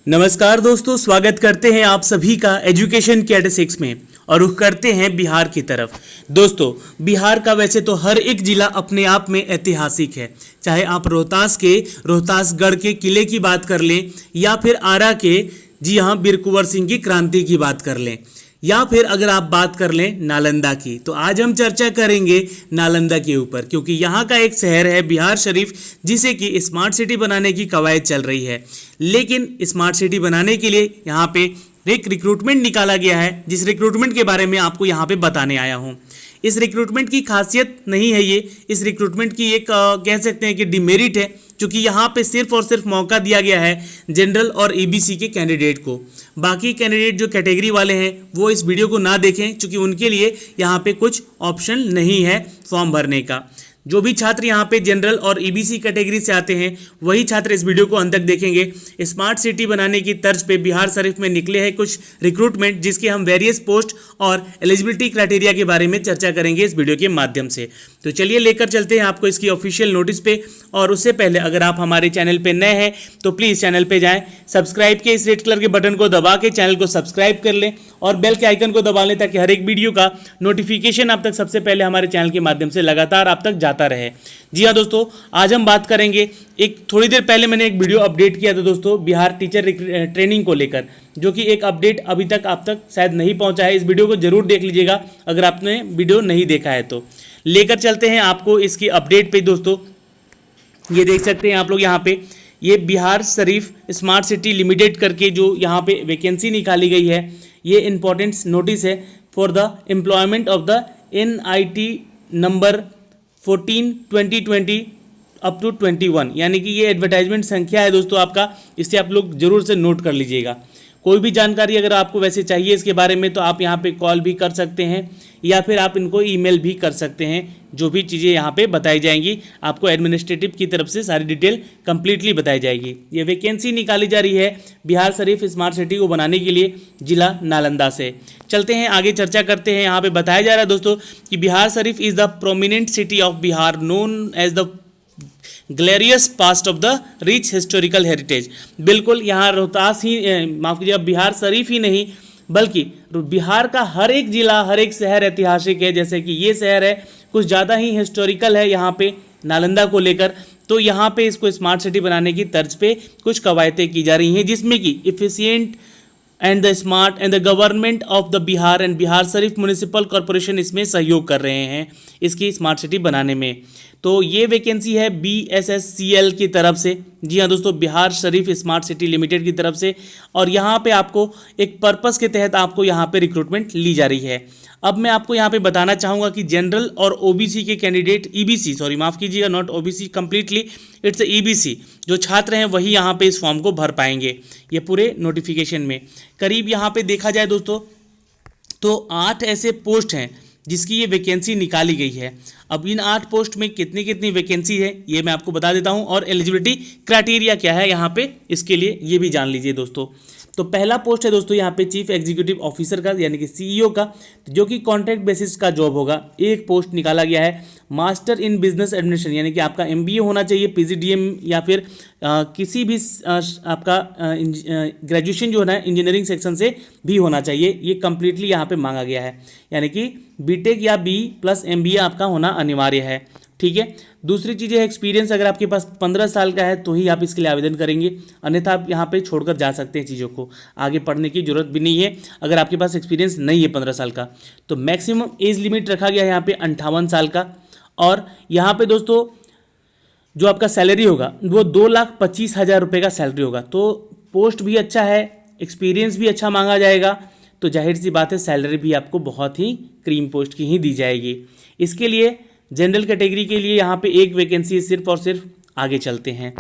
नमस्कार दोस्तों, स्वागत करते हैं आप सभी का एजुकेशन कैटेसिक्स में और रुख करते हैं बिहार की तरफ। दोस्तों, बिहार का वैसे तो हर एक जिला अपने आप में ऐतिहासिक है। चाहे आप रोहतासगढ़ के किले की बात कर लें या फिर आरा के जी हाँ बीर कुंवर सिंह की क्रांति की बात कर लें या फिर अगर आप बात कर लें नालंदा की, तो आज हम चर्चा करेंगे नालंदा के ऊपर, क्योंकि यहाँ का एक शहर है बिहार शरीफ जिसे कि स्मार्ट सिटी बनाने की कवायद चल रही है। लेकिन स्मार्ट सिटी बनाने के लिए यहाँ पे एक रिक्रूटमेंट निकाला गया है, जिस रिक्रूटमेंट के बारे में आपको यहाँ पे बताने आया हूँ। इस रिक्रूटमेंट की खासियत नहीं है ये, इस रिक्रूटमेंट की एक कह सकते हैं कि डिमेरिट है, क्योंकि यहाँ पे सिर्फ और सिर्फ मौका दिया गया है जनरल और ईबीसी के कैंडिडेट को। बाकी कैंडिडेट जो कैटेगरी वाले हैं वो इस वीडियो को ना देखें, क्योंकि उनके लिए यहाँ पे कुछ ऑप्शन नहीं है फॉर्म भरने का। जो भी छात्र यहाँ पे जनरल और ईबीसी कैटेगरी से आते हैं वही छात्र इस वीडियो को अंत तक देखेंगे। स्मार्ट सिटी बनाने की तर्ज पे बिहार शरीफ में निकले हैं कुछ रिक्रूटमेंट, जिसके हम वेरियस पोस्ट और एलिजिबिलिटी क्राइटेरिया के बारे में चर्चा करेंगे इस वीडियो के माध्यम से। तो चलिए लेकर चलते हैं आपको इसकी ऑफिशियल नोटिस पे। और उससे पहले अगर आप हमारे चैनल पे नए हैं तो प्लीज़ चैनल पे जाएं, सब्सक्राइब के इस रेड कलर के बटन को दबा के चैनल को सब्सक्राइब कर लें और बेल के आइकन को दबा लें, ताकि हर एक वीडियो का नोटिफिकेशन आप तक सबसे पहले हमारे चैनल के माध्यम से लगातार आप तक जाता रहे। जी हाँ दोस्तों, आज हम बात करेंगे, एक थोड़ी देर पहले मैंने एक वीडियो अपडेट किया था दोस्तों बिहार टीचर ट्रेनिंग को लेकर, जो कि एक अपडेट अभी तक आप तक शायद नहीं पहुंचा है। इस वीडियो को जरूर देख लीजिएगा अगर आपने वीडियो नहीं देखा है तो। लेकर चलते हैं आपको इसकी अपडेट पे दोस्तों। ये देख सकते हैं आप लोग यहाँ पे, ये Bihar Sharif smart city limited करके जो यहाँ पे वैकेंसी निकाली गई है, ये इंपॉर्टेंट नोटिस है for the employment of the NIT number 14/2020 up to 21, यानी कि ये एडवर्टाइजमेंट संख्या है दोस्तों आपका, इसे आप लोग जरूर से नोट कर लीजिएगा। कोई भी जानकारी अगर आपको वैसे चाहिए इसके बारे में तो आप यहाँ पे कॉल भी कर सकते हैं या फिर आप इनको ईमेल भी कर सकते हैं। जो भी चीज़ें यहाँ पे बताई जाएंगी आपको एडमिनिस्ट्रेटिव की तरफ से सारी डिटेल कंप्लीटली बताई जाएगी। ये वैकेंसी निकाली जा रही है बिहार शरीफ स्मार्ट सिटी को बनाने के लिए जिला नालंदा से। चलते हैं आगे चर्चा करते हैं। यहाँ पे बताया जा रहा है दोस्तों कि Bihar Sharif is the prominent city of Bihar known as the glorious past of the rich historical heritage. बिल्कुल, यहाँ रोहतास ही माफ कीजिएगा, बिहार शरीफ ही नहीं बल्कि बिहार का हर एक जिला हर एक शहर ऐतिहासिक है। जैसे कि ये शहर है कुछ ज़्यादा ही हिस्टोरिकल है यहाँ पे नालंदा को लेकर, तो यहाँ पे इसको स्मार्ट सिटी बनाने की तर्ज पे कुछ कवायदें की जा रही हैं, जिसमें कि efficient and the smart and the government of the Bihar and Bihar Sharif municipal corporation इसमें सहयोग कर रहे हैं इसकी स्मार्ट सिटी बनाने में। तो ये वैकेंसी है BSSCL की तरफ से। जी हाँ दोस्तों, Bihar Sharif smart city limited की तरफ से। और यहाँ पे आपको एक पर्पस के तहत आपको यहाँ पे रिक्रूटमेंट ली जा रही है। अब मैं आपको यहाँ पे बताना चाहूँगा कि जनरल और OBC के कैंडिडेट, EBC सॉरी माफ़ कीजिएगा, not OBC completely, it's EBC जो छात्र हैं वही यहाँ पे इस फॉर्म को भर पाएंगे ये पूरे नोटिफिकेशन में। करीब यहाँ पे देखा जाए दोस्तों तो 8 ऐसे पोस्ट हैं जिसकी ये वैकेंसी निकाली गई है। अब इन 8 पोस्ट में कितनी कितनी वैकेंसी है ये मैं आपको बता देता हूँ, और एलिजिबिलिटी क्राइटेरिया क्या है यहाँ पे इसके लिए ये भी जान लीजिए दोस्तों। तो पहला पोस्ट है दोस्तों यहाँ पे चीफ एग्जीक्यूटिव ऑफिसर का, यानी कि CEO का, जो कि कॉन्ट्रैक्ट बेसिस का जॉब होगा। एक पोस्ट निकाला गया है मास्टर इन बिजनेस एडमिनिस्ट्रेशन, यानी कि आपका MBA होना चाहिए, PGDM या फिर किसी भी आपका ग्रेजुएशन जो है इंजीनियरिंग सेक्शन से भी होना चाहिए। ये कंप्लीटली यहाँ पे मांगा गया है, यानी कि BTech या B+ MBA आपका होना अनिवार्य है। ठीक है। दूसरी चीज़ है एक्सपीरियंस, अगर आपके पास 15 साल का है तो ही आप इसके लिए आवेदन करेंगे, अन्यथा आप यहाँ पे छोड़कर जा सकते हैं चीज़ों को, आगे पढ़ने की जरूरत भी नहीं है अगर आपके पास एक्सपीरियंस नहीं है 15 साल का। तो मैक्सिमम एज लिमिट रखा गया है यहाँ पे 58 साल का। और यहाँ पे दोस्तों जो आपका सैलरी होगा वो 2,25,000 रुपये का सैलरी होगा। तो पोस्ट भी अच्छा है, एक्सपीरियंस भी अच्छा मांगा जाएगा, तो जाहिर सी बात है सैलरी भी आपको बहुत ही क्रीम पोस्ट की ही दी जाएगी। इसके लिए जनरल कैटेगरी के लिए यहाँ पे एक वैकेंसी सिर्फ और सिर्फ। आगे चलते हैं,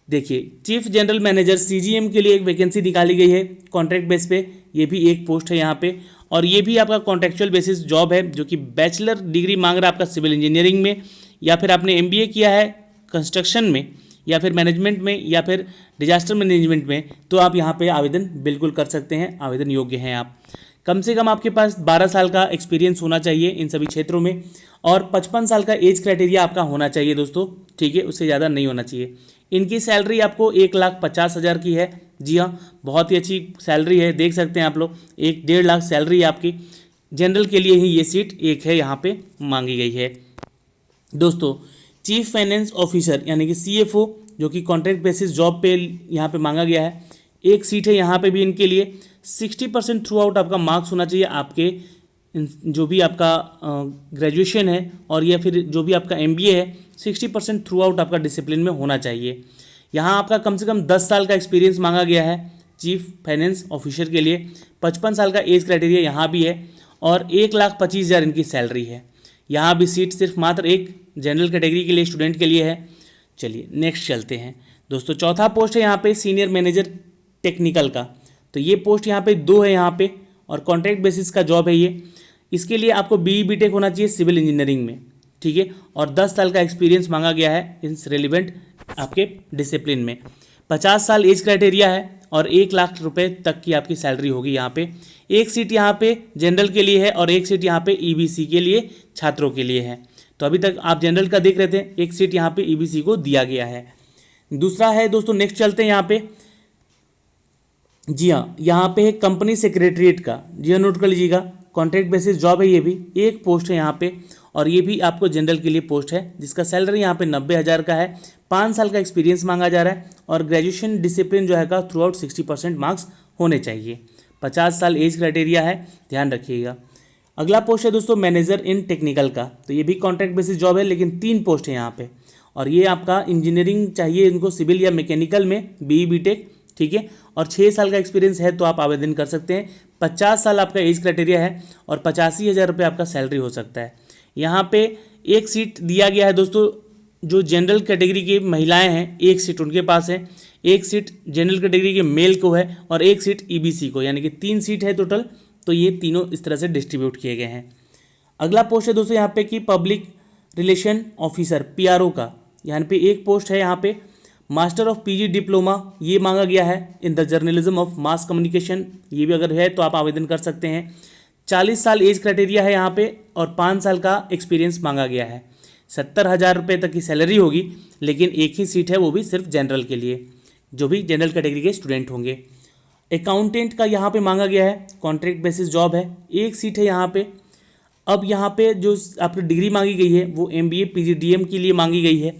देखिए चीफ जनरल मैनेजर CGM के लिए एक वैकेंसी निकाली गई है कॉन्ट्रैक्ट बेस पे, ये भी एक पोस्ट है यहाँ पे। और ये भी आपका कॉन्ट्रेक्चुअल बेसिस जॉब है, जो कि बैचलर डिग्री मांग रहा है आपका सिविल इंजीनियरिंग में, या फिर आपने MBA किया है कंस्ट्रक्शन में या फिर मैनेजमेंट में या फिर डिजास्टर मैनेजमेंट में, तो आप यहाँ पे आवेदन बिल्कुल कर सकते हैं, आवेदन योग्य हैं आप। कम से कम आपके पास 12 साल का एक्सपीरियंस होना चाहिए इन सभी क्षेत्रों में, और 55 साल का एज क्राइटेरिया आपका होना चाहिए दोस्तों। ठीक है, उससे ज़्यादा नहीं होना चाहिए। इनकी सैलरी आपको 1,50,000 की है। जी हाँ, बहुत ही अच्छी सैलरी है, देख सकते हैं आप लोग, 1-1.5 लाख सैलरी है आपकी। जनरल के लिए ही ये सीट एक है यहाँ पे मांगी गई है। दोस्तों, चीफ फाइनेंस ऑफिसर यानी कि CFO, जो कि कॉन्ट्रैक्ट बेसिस जॉब पे यहाँ पे मांगा गया है, एक सीट है यहाँ पे भी इनके लिए। 60% थ्रू आउट आपका मार्क्स होना चाहिए आपके जो भी आपका ग्रेजुएशन है और या फिर जो भी आपका MBA है, 60% थ्रू आउट आपका डिसिप्लिन में होना चाहिए। यहाँ आपका कम से कम 10 साल का एक्सपीरियंस मांगा गया है चीफ फाइनेंस ऑफिसर के लिए। 55 साल का एज क्राइटेरिया यहाँ भी है और 1,25,000 इनकी सैलरी है। यहाँ भी सीट सिर्फ मात्र एक जनरल कैटेगरी के लिए स्टूडेंट के लिए है। चलिए नेक्स्ट चलते हैं दोस्तों। चौथा पोस्ट है यहाँ पे सीनियर मैनेजर टेक्निकल का। तो ये पोस्ट यहाँ पे 2 है यहाँ पे और कॉन्ट्रैक्ट बेसिस का जॉब है ये। इसके लिए आपको BE BTech होना चाहिए सिविल इंजीनियरिंग में, ठीक है, और 10 साल का एक्सपीरियंस मांगा गया है इस रेलिवेंट आपके डिसिप्लिन में। 50 साल एज क्राइटेरिया है और 1 लाख रुपए तक की आपकी सैलरी होगी यहाँ पे। एक सीट यहाँ पे जनरल के लिए है और एक सीट यहाँ पे EBC के लिए छात्रों के लिए है। तो अभी तक आप जनरल का देख रहे थे, एक सीट यहाँ पे EBC को दिया गया है। दूसरा है दोस्तों, नेक्स्ट चलते हैं यहाँ पे। जी हाँ, यहाँ पे है कंपनी सेक्रेटरीट का। जी हाँ, नोट कर लीजिएगा, कॉन्ट्रैक्ट बेसिस जॉब है ये भी, एक पोस्ट है यहाँ पे और ये भी आपको जनरल के लिए पोस्ट है जिसका सैलरी यहाँ पे 90,000 का है। 5 साल का एक्सपीरियंस मांगा जा रहा है और ग्रेजुएशन डिसिप्लिन जो है का थ्रू आउट 60% मार्क्स होने चाहिए। 50 साल एज क्राइटेरिया है, ध्यान रखिएगा। अगला पोस्ट है दोस्तों मैनेजर इन टेक्निकल का। तो ये भी कॉन्ट्रैक्ट बेसिस जॉब है लेकिन 3 पोस्ट है यहाँ पे और ये आपका इंजीनियरिंग चाहिए इनको, सिविल या मैकेनिकल में BE BTech, ठीक है, और 6 साल का एक्सपीरियंस है तो आप आवेदन कर सकते हैं। 50 साल आपका एज क्राइटेरिया है और 85,000 रुपये आपका सैलरी हो सकता है। यहाँ पे एक सीट दिया गया है दोस्तों, जो जनरल कैटेगरी की महिलाएं हैं एक सीट उनके पास है, एक सीट जनरल कैटेगरी के मेल को है और एक सीट EBC को, यानी कि 3 सीट है टोटल। तो ये तीनों इस तरह से डिस्ट्रीब्यूट किए गए हैं। अगला पोस्ट है दोस्तों यहाँ पे कि पब्लिक रिलेशन ऑफिसर PRO का। यहाँ पे एक पोस्ट है यहाँ पे मास्टर ऑफ PG डिप्लोमा, ये मांगा गया है in the journalism of mass communication. ये भी अगर है तो आप आवेदन कर सकते हैं। 40 साल एज क्राइटेरिया है यहाँ पे और 5 साल का एक्सपीरियंस मांगा गया है। 70,000 रुपये तक की सैलरी होगी लेकिन एक ही सीट है, वो भी सिर्फ जनरल के लिए, जो भी जनरल कैटेगरी के स्टूडेंट होंगे। अकाउंटेंट का यहाँ पे मांगा गया है, कॉन्ट्रैक्ट बेसिस जॉब है, एक सीट है यहाँ पे। अब यहाँ पे जो आपकी डिग्री मांगी गई है वो MBA PGDM के लिए मांगी गई है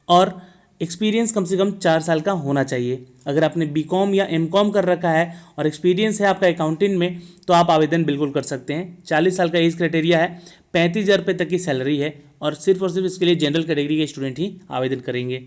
और एक्सपीरियंस कम से कम 4 साल का होना चाहिए। अगर आपने BCom या MCom कर रखा है और एक्सपीरियंस है आपका अकाउंटेंट में तो आप आवेदन बिल्कुल कर सकते हैं। 40 साल का एज क्राइटेरिया है, 35,000 रुपये तक की सैलरी है और सिर्फ इसके लिए जनरल कैटेगरी के स्टूडेंट ही आवेदन करेंगे।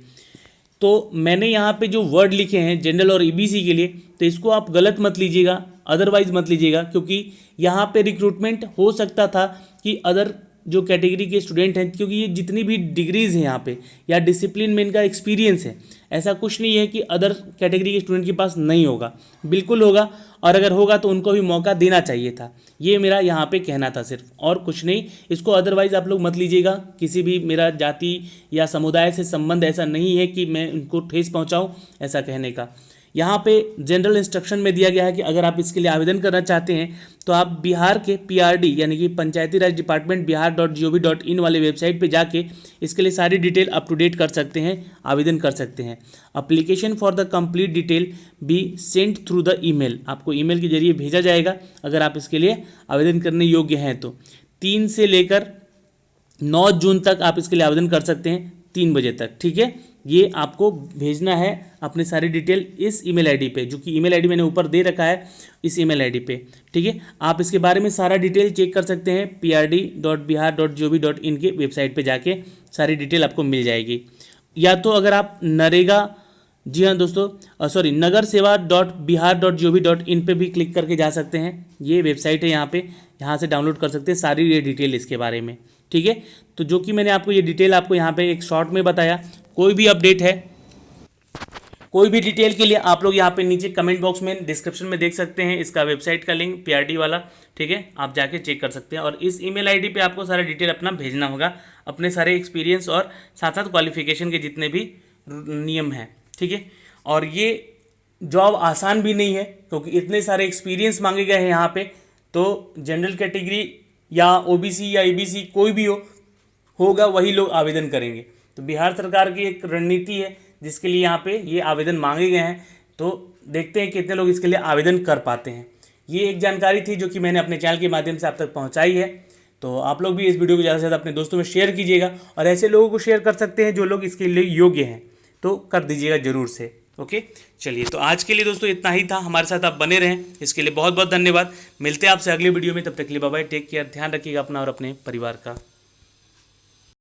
तो मैंने यहाँ पे जो वर्ड लिखे हैं जनरल और EBC के लिए, तो इसको आप गलत मत लीजिएगा, अदरवाइज मत लीजिएगा, क्योंकि यहाँ पे रिक्रूटमेंट हो सकता था कि अदर जो कैटेगरी के स्टूडेंट हैं, क्योंकि ये जितनी भी डिग्रीज़ हैं यहाँ पे या डिसिप्लिन में इनका एक्सपीरियंस है, ऐसा कुछ नहीं है कि अदर कैटेगरी के स्टूडेंट के पास नहीं होगा, बिल्कुल होगा, और अगर होगा तो उनको भी मौका देना चाहिए था। ये मेरा यहाँ पे कहना था सिर्फ, और कुछ नहीं। इसको अदरवाइज आप लोग मत लीजिएगा, किसी भी मेरा जाति या समुदाय से संबंध ऐसा नहीं है कि मैं उनको ठेस पहुँचाऊँ, ऐसा कहने का। यहाँ पे जनरल इंस्ट्रक्शन में दिया गया है कि अगर आप इसके लिए आवेदन करना चाहते हैं तो आप बिहार के PRD यानी कि पंचायती राज डिपार्टमेंट bihar.gov.in वाले वेबसाइट पे जाके इसके लिए सारी डिटेल अप टू डेट कर सकते हैं, आवेदन कर सकते हैं। Application for the complete detail be send through the email, आपको ईमेल के जरिए भेजा जाएगा अगर आप इसके लिए आवेदन करने योग्य हैं तो। 3 से लेकर 9 जून तक आप इसके लिए आवेदन कर सकते हैं, 3 बजे तक, ठीक है। ये आपको भेजना है अपने सारी डिटेल इस ईमेल आईडी पे, जो कि ईमेल आईडी मैंने ऊपर दे रखा है, इस ईमेल आईडी पे, ठीक है। आप इसके बारे में सारा डिटेल चेक कर सकते हैं prd.bihar.gov.in के वेबसाइट पे जाके सारी डिटेल आपको मिल जाएगी। या तो अगर आप नरेगा, जी हाँ दोस्तों, नगर सेवा.bihar.gov.in पे भी क्लिक करके जा सकते हैं। ये वेबसाइट है यहाँ पे, यहाँ से डाउनलोड कर सकते हैं सारी ये डिटेल इसके बारे में, ठीक है। तो जो कि मैंने आपको ये डिटेल आपको यहाँ पे एक शॉर्ट में बताया। कोई भी अपडेट है, कोई भी डिटेल के लिए आप लोग यहाँ पे नीचे कमेंट बॉक्स में डिस्क्रिप्शन में देख सकते हैं इसका वेबसाइट का लिंक PRD वाला, ठीक है। आप जाके चेक कर सकते हैं और इस ईमेल आईडी पे आपको सारा डिटेल अपना भेजना होगा, अपने सारे एक्सपीरियंस और साथ साथ क्वालिफिकेशन के जितने भी नियम हैं, ठीक है। और ये जॉब आसान भी नहीं है क्योंकि इतने सारे एक्सपीरियंस मांगे गए हैं यहाँ पे। तो जनरल कैटेगरी या OBC या EBC कोई भी होगा वही लोग आवेदन करेंगे। तो बिहार सरकार की एक रणनीति है जिसके लिए यहाँ पे ये आवेदन मांगे गए हैं। तो देखते हैं कितने लोग इसके लिए आवेदन कर पाते हैं। ये एक जानकारी थी जो कि मैंने अपने चैनल के माध्यम से आप तक पहुँचाई है। तो आप लोग भी इस वीडियो को ज़्यादा से ज़्यादा अपने दोस्तों में शेयर कीजिएगा और ऐसे लोगों को शेयर कर सकते हैं जो लोग इसके लिए योग्य हैं, तो कर दीजिएगा ज़रूर से। ओके, चलिए तो आज के लिए दोस्तों इतना ही था। हमारे साथ आप बने रहें, इसके लिए बहुत बहुत धन्यवाद। मिलते हैं आपसे अगले वीडियो में, तब तक के लिए बाय बाय, टेक केयर, ध्यान रखिएगा अपना और अपने परिवार का।